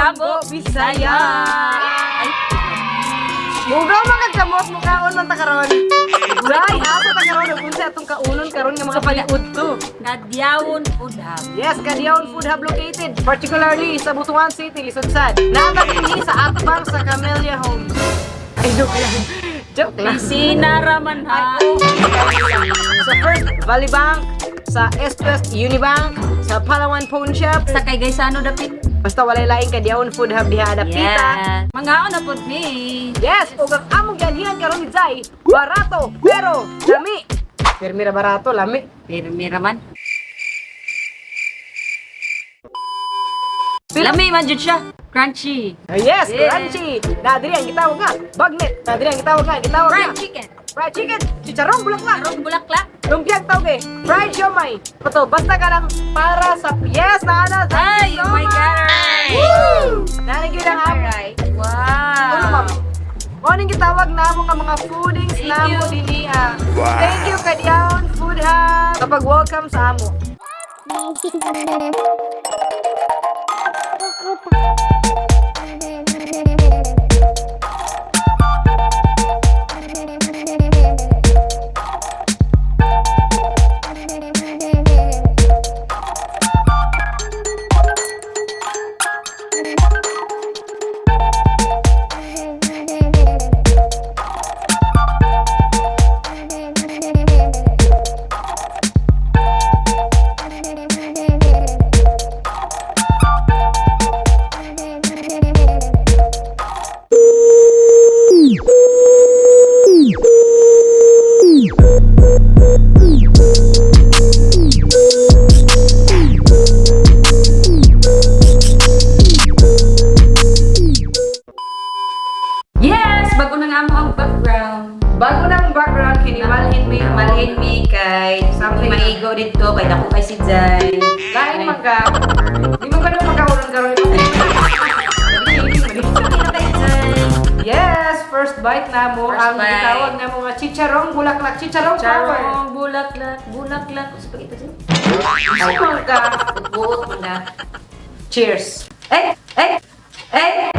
Bambo Bisaya. Mugaw mga kamot, mukhaon man ta karon. Dai, asa ta karon ug unsa atong kaunon karon nga mga paliud to. Kadyawon Food Hub. Yes, Kadiaon Food Hub located, particularly sa Butuan City, Lisodsad. Nakakini sa atbang sa Camellia Homes. Ay, joke lang. Joke lang. Pisina raman ha. Sa First Valley Bank, sa East West Unibank, sa Palawan Pawn Shop. Sa kay Gaisano dapit. Basta walay laing Kadiaon Food Hub diha adapita. Yeah. Mangaon na pod ni. Yes, ug ang among ganhian karon ni Zay, barato pero lami. Pirmira barato, lami. Pirmi raman. Lami man jud siya. Crunchy. Yes, Yeah. crunchy. Nadiri ang gitawag nga, bagnet. Nadiri ang gitawag nga, Fried chicken. Fried chicken, chicharong bulaklak. Arong bulaklak. Lumpiang tawag eh. Fried siomay. Pato, basta ka lang para sa yes, naana. Ay, oh my God. Woo! Nanigid ang amo. Alright. Ano ma'am? Wow. Morning gitawag na mo ka mga foodings Thank na mo you. dili ah. Thank you Kadiaon Food Hub. Kapag welcome sa amo. Yes, bago na nga mo ang background. Bago ng background, kinimalhin mo yung Malhin mi kay Something maigo dito kay dako kay si Zay. lain magka. Di mo ganun magkakulon-karoon ito. Kay Zay. Yes, first bite na mo. First Ang bite. gitawag na mga chicharong bulaklak. Chicharong flower. Charong bulaklak, bulaklak. Sa ito siya. Ay, magka. Buot mo na. Cheers. Eh, eh, eh.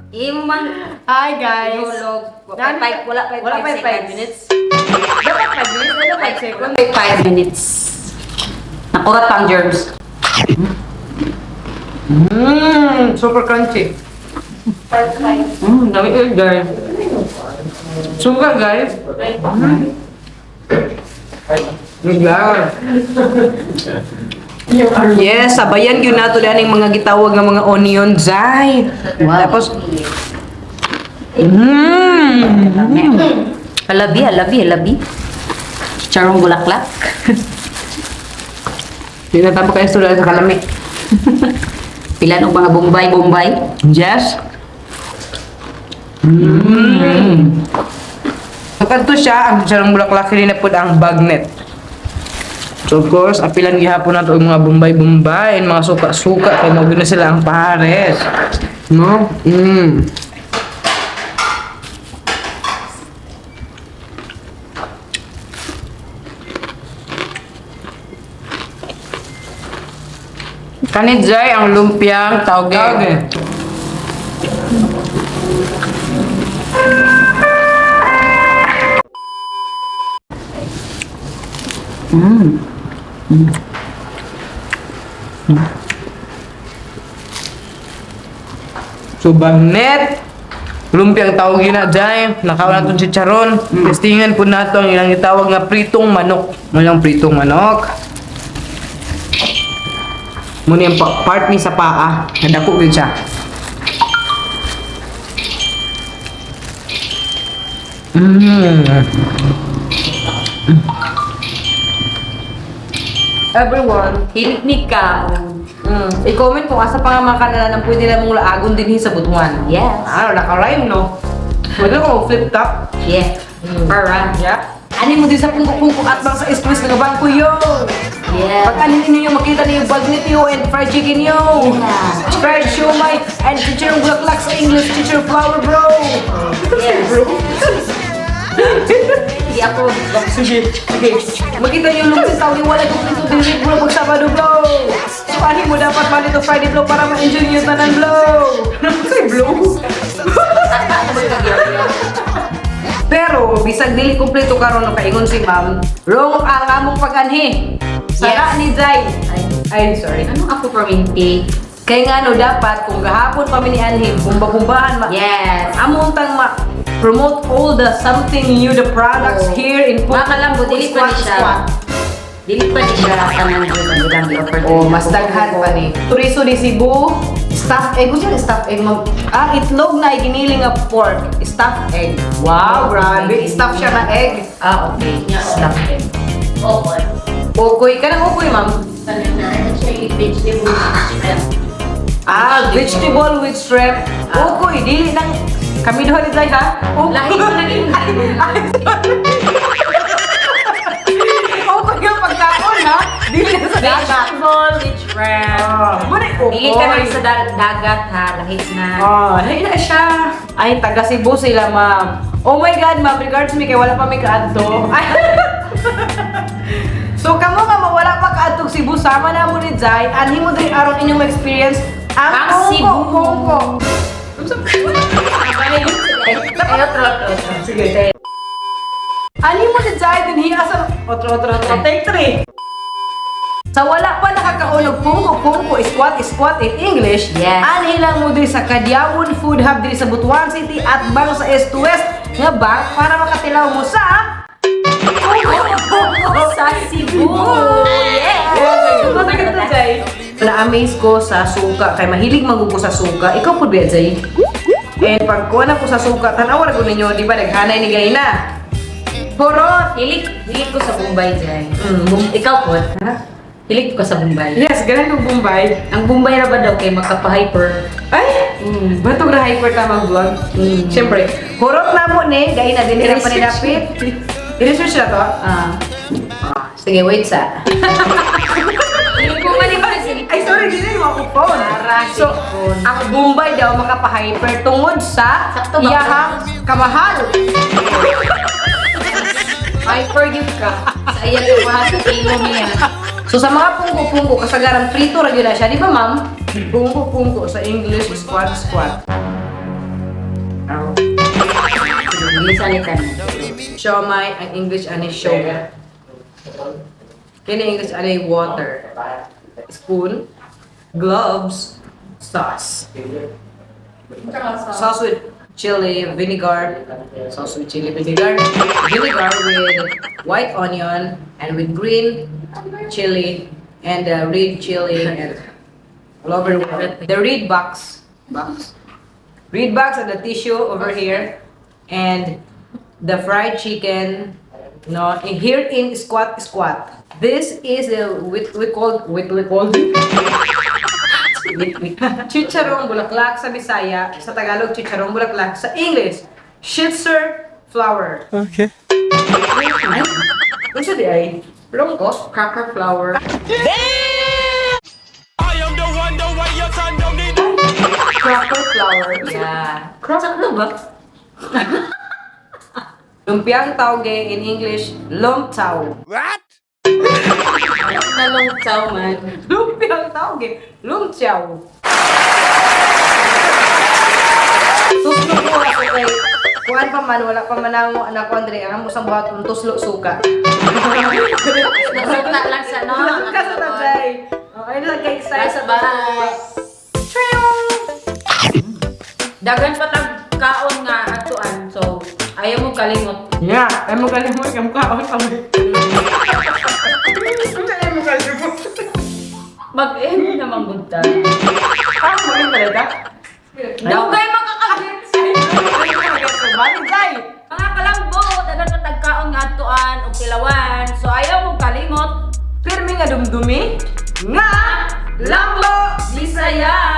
Imo man Hi guys. yulog. Nan- Wala wala pa 5 minutes. Dapat 5 minutes, wala 5 seconds. 5 minutes. Nakurat pang germs. Super crunchy. Dami yun, guys. Sugar guys. Yes, sabayan yun nato dyan yung mga gitawag ng mga onion, Zay. Tapos, Halabi, halabi, halabi. Charong bulaklak. di na tapo kayo sa kalami. Pila ng mga Bombay. Yes. Pagkanto siya, ang sarang bulaklak rin na po ang bagnet. So of course, apilan gihapon na ito yung mga Bombay, mga suka-suka, kaya mo na sila ang pares. No? Kanit Zay ang lumpiang tauge. So bagnet, lumpiang tawag yun na dyan, nakawa natin si Charon. Testingan po nato ang ilang itawag nga pritong manok. Walang pritong manok. Muna yung part ni sa paa, nadako din siya. Everyone, Hiniknik ka. i-comment kung asa pa nga mga kanalan ang pwede na mong laagon din sa butuan. Yes. Ano, naka-rhyme, no? Pwede ko flip top. Yeah. Para. Yeah. Ani mo din sa pungkuk-pungkuk at bang sa express ng bangko yo. Yeah. Pag anin ninyo makita niyo yung bagnet yo and fried chicken yo. Yeah. Fried siomay and chichirong bulaklak sa English, chichirong flower bro. Yes. Hindi ako. Sige. Makita niyo yung look sa Saudi, wala kong ito dili bro pag Sabado blow. So ani mo dapat Monday to Friday blow para ma-enjoy niyo tanan blow. Say blow. Pero bisag dili kumpleto karon no kaingon si ma'am, wrong ang among pag-anhi. Sara Yes. ni Zay. Ay, sorry. Anong ako perminti? Kaya nga no, dapat kung gahapon pa ni Anhim, bumba-bumbahan Yes. among tang promote all the something new, the products Oh. here in Mga kalambo, dili pa ni siya. Dili pa ni siya tanan yun ang i-offer. Oh, mas daghan pa ni. Turiso di Cebu, stuffed egg. Gusto niya stuffed egg, ma'am. Itlog na giniling nga pork. Stuffed egg. Wow, grabe. Stuffed siya na egg. Okay. Stop it. Okay. Ukoy. Kanang ukoy, ma'am. Vegetable with shrimp. Ukoy. Dili nang kami doon ni Zay, ha? Ukoy. Lahi mo na rin. Ukoy yung pagkaon, ha? Dili na sa dagat. Vegetable with shrimp. Muna ukoy. Dili ka na sa dagat ha. Lahit na. Lahi na siya. Ay, taga Cebu sila, ma'am. Oh my God, ma'am. Regards me kay wala pa may kaadto. So, kamo nga mawala pa kaadtog Cebu, sama na mo ni Zay. Anhin mo din aron inyong experience ang Cebu. Kongko. Sige. Anhin mo ni Zay din hiya sa... Otro. Take 3. Sa wala pa nakakaunog pungko, squat in English, Yes. anhin lang mo din sa Kadyawon Food Hub din sa Butuan City at bang sa East to West nga ba para makatilaw mo sa... Sa Cebu. Yes! Na-amaze ko sa suka, kay mahilig magugo sa suka. Ikaw po ba, Zay? And pag kuha na ko sa suka, tanawar ko ninyo, di ba naghanay ni Gayna? Horot! Hilig ko sa Bombay, Jay. Ikaw po, ha? Hilig ko sa Bombay. Yes, ganun yung Bombay. Ang Bombay na ba daw kay magkapa-hyper? Ay! Batog na hyper tamang vlog. Siyempre, horot na mo ni, Gayna, din nila pa ni Dapit. I-research na to? Sige, wait sa. Hilig ko malipas. Ay, sorry, di na yung ako phone. So, ang Bombay daw makapa-hyper tungod sa Sakto ba? iyahang kamahal. Hyper yun ka. Sa iya yung mga kilo niya. So, sa mga pungko-pungko, kasagaran prito rin na siya. Di ba, ma'am? Pungko-pungko sa English, squat. Bilisan ni Tan. Siomay, ang English, ano sugar. Kini English, ano water. Spoon, gloves, sauce. Sauce with chili, vinegar, vinegar with white onion, and with green chili, and red chili, and all over the red box, and the tissue over here, and the fried chicken, no, and here in squat. This is we call chicharong bulaklak sa Bisaya, sa Tagalog chicharong bulaklak, sa English Schitzer flower. Okay. Ay, ano siya di ay? Longkos, cracker flower. Cracker flower. Yeah. Cracker ba? Lumpiang tauge in English, lomtao. What? Nalong chow man. Lumpiang tauge, lumtiao. Tuslo ko ako kay kuan pa man, wala pa man ang anak ko Andre, ang musang buhat ng tuslo suka. Nasuta lang sa no. Ka sa tatay. Okay lang kay size Sa bahay. Dagan pa tag kaon nga atuan. So, ayaw mo kalimot. Yeah, ay mo kalimot ka mukha ako kami. Ay mo kalimot. Mag-end naman bunta. Mo rin talaga. Dugay makakagit. Balik day. Mga kalangbo, dagan pa tag kaon nga atuan o tilawan. So, ayaw mo kalimot. Pirmi nga dumdumi nga Lambo Bisaya.